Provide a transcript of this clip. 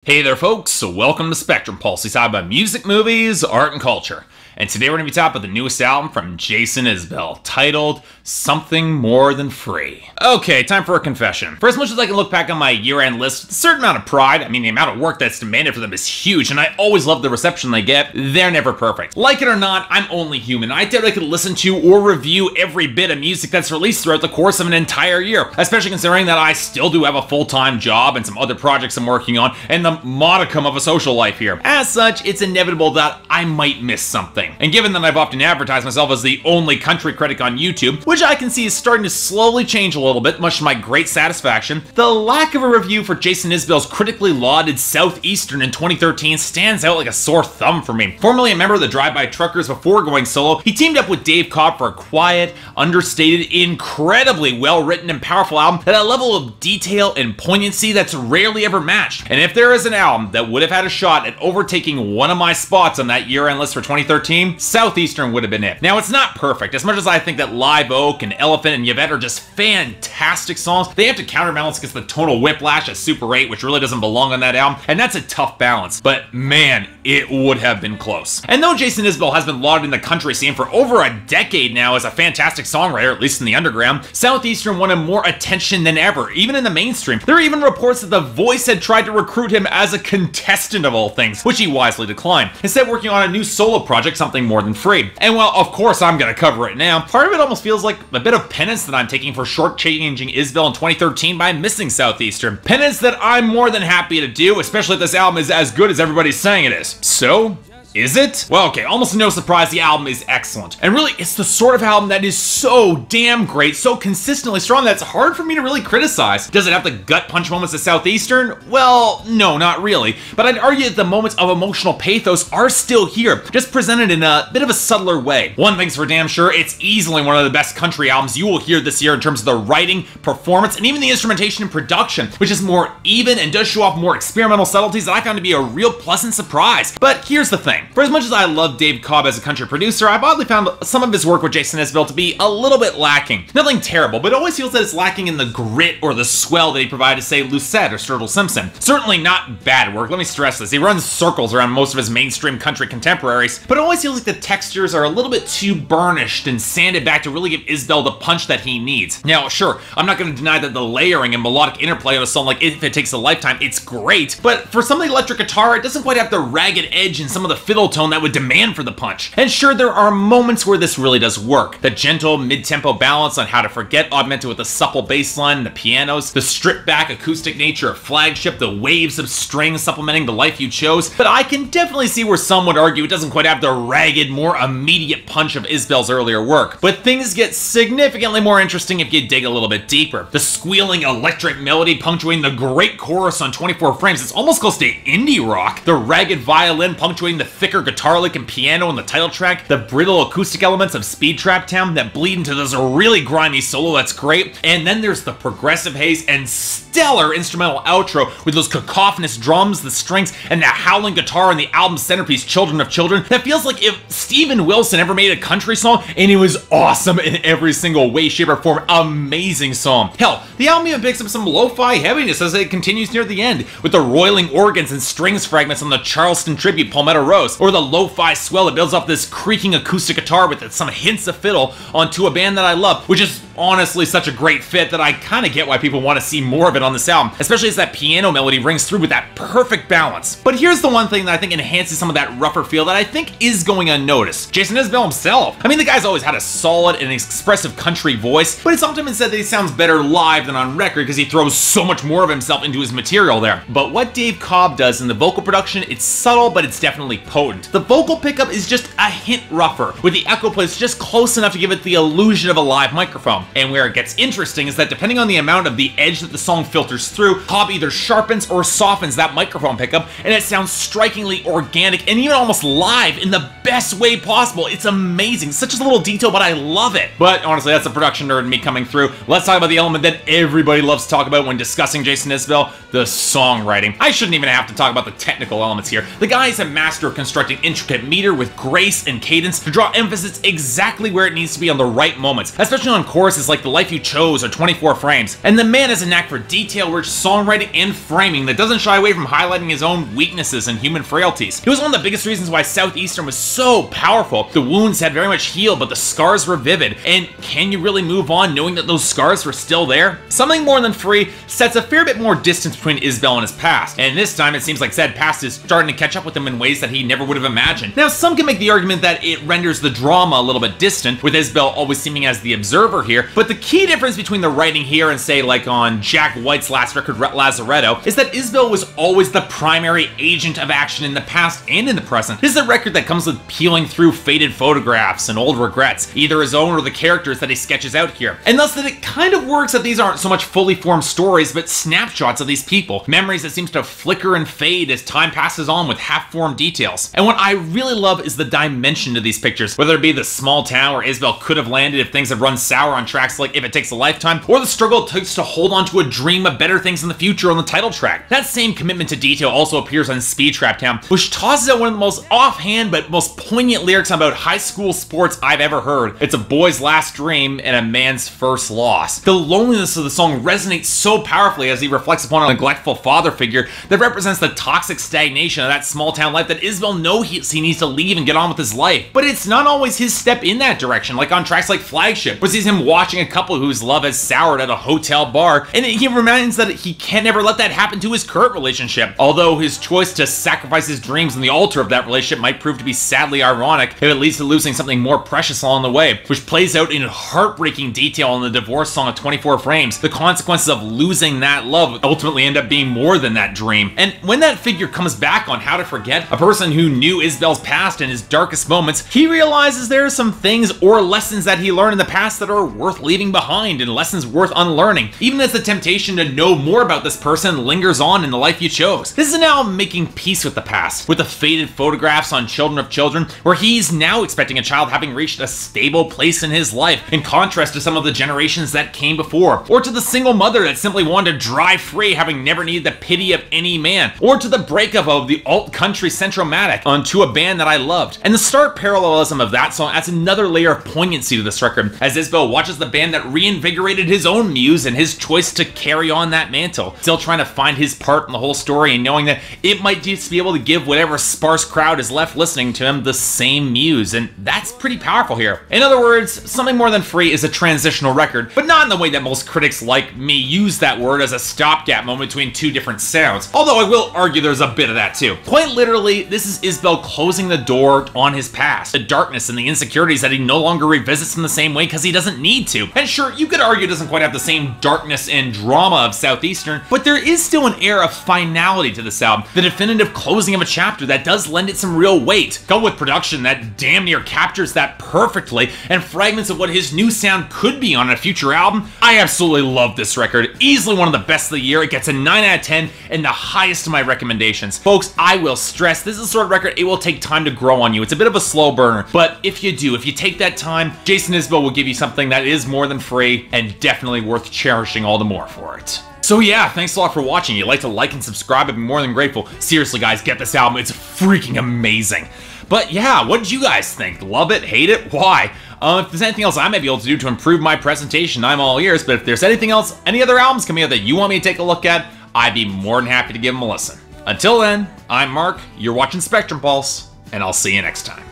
Hey there folks, so welcome to Spectrum Pulse. We talk about music, movies, art, and culture. And today we're going to be talking about the newest album from Jason Isbell, titled Something More Than Free. Okay, time for a confession. For as much as I can look back on my year-end list with a certain amount of pride, I mean the amount of work that's demanded for them is huge, and I always love the reception they get, they're never perfect. Like it or not, I'm only human. I doubt I could listen to or review every bit of music that's released throughout the course of an entire year, especially considering that I still do have a full-time job and some other projects I'm working on, and the modicum of a social life here. As such, it's inevitable that I might miss something. And given that I've often advertised myself as the only country critic on YouTube, which I can see is starting to slowly change a little bit, much to my great satisfaction, the lack of a review for Jason Isbell's critically lauded Southeastern in 2013 stands out like a sore thumb for me. Formerly a member of the Drive-By Truckers before going solo, he teamed up with Dave Cobb for a quiet, understated, incredibly well-written and powerful album at a level of detail and poignancy that's rarely ever matched. And if there is an album that would have had a shot at overtaking one of my spots on that year-end list for 2013, Southeastern would have been it. Now, it's not perfect. As much as I think that Live Oak and Elephant and Yvette are just fantastic songs, they have to counterbalance against the tonal whiplash of Super 8, which really doesn't belong on that album, and that's a tough balance. But man, it would have been close. And though Jason Isbell has been lauded in the country scene for over a decade now as a fantastic songwriter, at least in the underground, Southeastern wanted more attention than ever, even in the mainstream. There are even reports that The Voice had tried to recruit him as a contestant of all things, which he wisely declined, instead working on a new solo project, Something More Than Free. And well, of course I'm gonna cover it now. Part of it almost feels like a bit of penance that I'm taking for shortchanging Isbell in 2013 by missing Southeastern. Penance that I'm more than happy to do, especially if this album is as good as everybody's saying it is. So, is it? Well, okay, almost no surprise, the album is excellent. And really, it's the sort of album that is so damn great, so consistently strong that it's hard for me to really criticize. Does it have the gut-punch moments of Southeastern? Well, no, not really. But I'd argue that the moments of emotional pathos are still here, just presented in a bit of a subtler way. One thing's for damn sure, it's easily one of the best country albums you will hear this year in terms of the writing, performance, and even the instrumentation and production, which is more even and does show off more experimental subtleties that I found to be a real pleasant surprise. But here's the thing. For as much as I love Dave Cobb as a country producer, I've oddly found some of his work with Jason Isbell to be a little bit lacking. Nothing terrible, but it always feels that it's lacking in the grit or the swell that he provided to, say, Lucette or Sturgill Simpson. Certainly not bad work, let me stress this. He runs circles around most of his mainstream country contemporaries, but it always feels like the textures are a little bit too burnished and sanded back to really give Isbell the punch that he needs. Now, sure, I'm not going to deny that the layering and melodic interplay on a song like If It Takes a Lifetime, it's great, but for some of the electric guitar, it doesn't quite have the ragged edge and some of the fiddle tone that would demand for the punch. And sure, there are moments where this really does work. The gentle mid-tempo balance on How to Forget augmented with the supple bass line, the pianos, the stripped-back acoustic nature of Flagship, the waves of strings supplementing The Life You Chose. But I can definitely see where some would argue it doesn't quite have the ragged, more immediate punch of Isbell's earlier work. But things get significantly more interesting if you dig a little bit deeper. The squealing electric melody punctuating the great chorus on 24 Frames, it's almost close to indie rock. The ragged violin punctuating the thicker guitar lick and piano in the title track, the brittle acoustic elements of Speed Trap Town that bleed into this really grimy solo that's great, and then there's the progressive haze and stellar instrumental outro with those cacophonous drums, the strings, and the howling guitar in the album's centerpiece, Children of Children, that feels like if Steven Wilson ever made a country song and it was awesome in every single way, shape, or form. Amazing song. Hell, the album even picks up some lo-fi heaviness as it continues near the end, with the roiling organs and strings fragments on the Charleston tribute Palmetto Rose, or the lo-fi swell that builds off this creaking acoustic guitar with some hints of fiddle onto a band that I love, which is honestly such a great fit that I kind of get why people want to see more of it on this album, especially as that piano melody rings through with that perfect balance. But here's the one thing that I think enhances some of that rougher feel that I think is going unnoticed. Jason Isbell himself. I mean, the guy's always had a solid and expressive country voice, but it's often been said that he sounds better live than on record because he throws so much more of himself into his material there. But what Dave Cobb does in the vocal production, it's subtle, but it's definitely potent. The vocal pickup is just a hint rougher, with the echo plates just close enough to give it the illusion of a live microphone. And where it gets interesting is that depending on the amount of the edge that the song filters through, Cobb either sharpens or softens that microphone pickup, and it sounds strikingly organic and even almost live in the best way possible. It's amazing. Such a little detail, but I love it. But honestly, that's a production nerd in me coming through. Let's talk about the element that everybody loves to talk about when discussing Jason Isbell, the songwriting. I shouldn't even have to talk about the technical elements here. The guy is a master of constructing intricate meter with grace and cadence to draw emphasis exactly where it needs to be on the right moments, especially on choruses verses like The Life You Chose or 24 Frames. And the man has a knack for detail-rich songwriting and framing that doesn't shy away from highlighting his own weaknesses and human frailties. He was one of the biggest reasons why Southeastern was so powerful. The wounds had very much healed, but the scars were vivid. And can you really move on knowing that those scars were still there? Something More Than Free sets a fair bit more distance between Isbell and his past, and this time it seems like said past is starting to catch up with him in ways that he never would have imagined. Now, some can make the argument that it renders the drama a little bit distant, with Isbell always seeming as the observer here, but the key difference between the writing here and say like on Jack White's last record, Lazaretto, is that Isbell was always the primary agent of action in the past and in the present. This is a record that comes with peeling through faded photographs and old regrets, either his own or the characters that he sketches out here, and thus that it kind of works that these aren't so much fully formed stories, but snapshots of these people, memories that seems to flicker and fade as time passes on with half-formed details. And what I really love is the dimension to these pictures, whether it be the small town where Isbell could have landed if things had run sour on tracks like If It Takes a Lifetime, or the struggle it takes to hold on to a dream of better things in the future on the title track. That same commitment to detail also appears on Speed Trap Town, which tosses out one of the most offhand but most poignant lyrics about high school sports I've ever heard. It's a boy's last dream and a man's first loss. The loneliness of the song resonates so powerfully as he reflects upon a neglectful father figure that represents the toxic stagnation of that small town life that Isbell knows he needs to leave and get on with his life. But it's not always his step in that direction, like on tracks like Flagship, which sees him watching a couple whose love has soured at a hotel bar, and he reminds that he can never let that happen to his current relationship, although his choice to sacrifice his dreams on the altar of that relationship might prove to be sadly ironic if it leads to losing something more precious along the way, which plays out in heartbreaking detail in the divorce song of 24 Frames. The consequences of losing that love ultimately end up being more than that dream. And when that figure comes back on How to Forget, a person who knew Isbell's past and his darkest moments, he realizes there are some things or lessons that he learned in the past that are worth leaving behind and lessons worth unlearning, even as the temptation to know more about this person lingers on in The Life You Chose. This is now making peace with the past, with the faded photographs on Children of Children, where he's now expecting a child having reached a stable place in his life, in contrast to some of the generations that came before, or to the single mother that simply wanted to drive free, having never needed the pity of any man, or to the breakup of the alt-country Centromatic onto a band that I loved. And the stark parallelism of that song adds another layer of poignancy to this record, as Isbell watches the band that reinvigorated his own muse and his choice to carry on that mantle, still trying to find his part in the whole story and knowing that it might just be able to give whatever sparse crowd is left listening to him the same muse, and that's pretty powerful here. In other words, Something More Than Free is a transitional record, but not in the way that most critics like me use that word as a stopgap moment between two different sounds, although I will argue there's a bit of that too. Quite literally, this is Isbell closing the door on his past, the darkness and the insecurities that he no longer revisits in the same way because he doesn't need to. And sure, you could argue it doesn't quite have the same darkness and drama of Southeastern, but there is still an air of finality to this album, the definitive closing of a chapter that does lend it some real weight, coupled with production that damn near captures that perfectly, and fragments of what his new sound could be on a future album. I absolutely love this record, easily one of the best of the year. It gets a 9 out of 10 and the highest of my recommendations. Folks, I will stress, this is the sort of record it will take time to grow on you. It's a bit of a slow burner, but if you take that time, Jason Isbell will give you something that is more than free and definitely worth cherishing all the more for it. So yeah, thanks a lot for watching. If you'd like to like and subscribe, I'd be more than grateful. Seriously guys, get this album, it's freaking amazing. But yeah, what did you guys think? Love it? Hate it? Why? If there's anything else I may be able to do to improve my presentation, I'm all ears, but if there's anything else, any other albums coming out that you want me to take a look at, I'd be more than happy to give them a listen. Until then, I'm Mark, you're watching Spectrum Pulse, and I'll see you next time.